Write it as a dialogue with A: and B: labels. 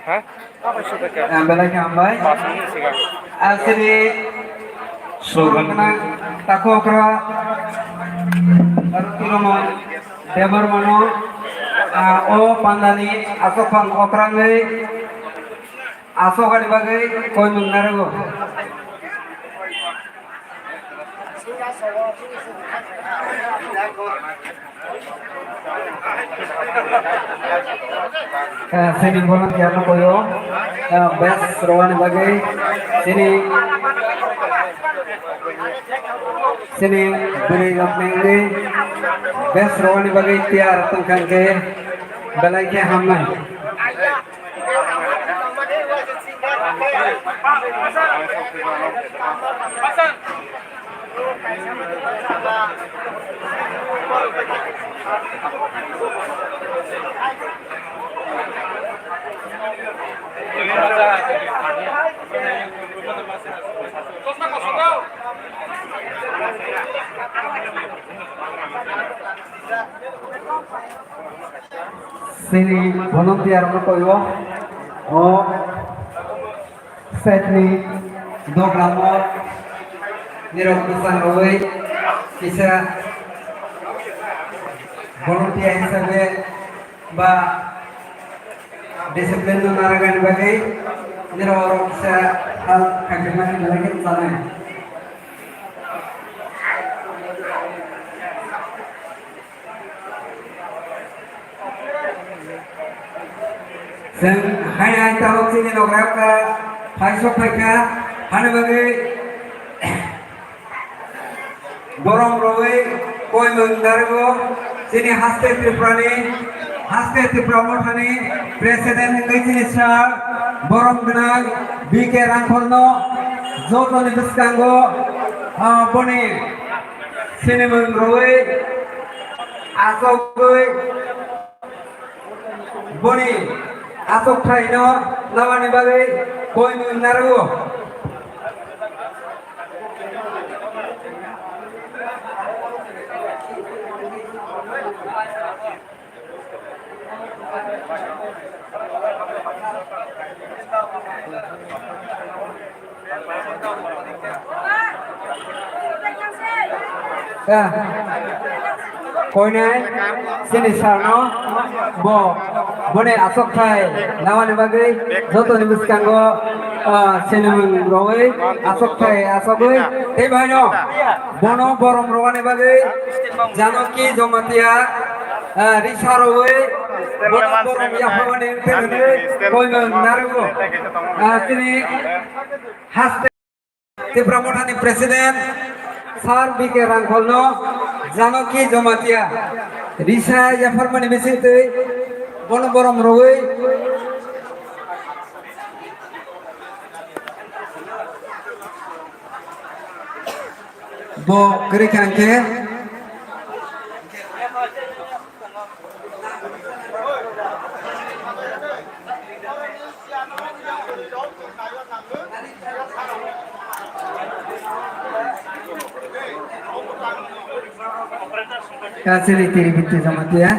A: Hah? Apa sih mereka?
B: Belakang hambai.
A: Pasangnya sih kan.
B: Asli suruh kena tako kera Arutiroman Debar Mano o Pandani Asopang Okrangai Asokadi Bagai Koinung Narago sini bolan kiana koyo bes rowan Bagai sini beri gampengi bes rowan Bagai tiar tengkang ke balai ke hamai sini volunteer mo koyo o setni do gramo nirokusan roy kisa volunteer hisabe ba disiplin no naragan bagai niroro kisa hal kagemanan lagi sana Sen hai tahu sini nograk ka hai sok ka hane bagai borong rowe koi mendargo sini haste tripura mothani presiden ngai sini sar borong benang BK rangkolno joto ni biskango boni sini meng rowe asogoi boni asok traino lawani bagai koi mendargo koi nai sini sarno bone asok thai nawani bagai joto ni biskango sini meng rowe asok thai asogoi ei bhaino bono borom rowani bagai janoki jomatia risharowe bono borom yapawani tene koi meng narugo sini haste Tripura Mothani presiden Sar BK Rangkolno Janoki Jomatia Risa Jafarmani Besite Bono Borom Rowe Bo Gerikangke Kasih tiri bitti sama dia.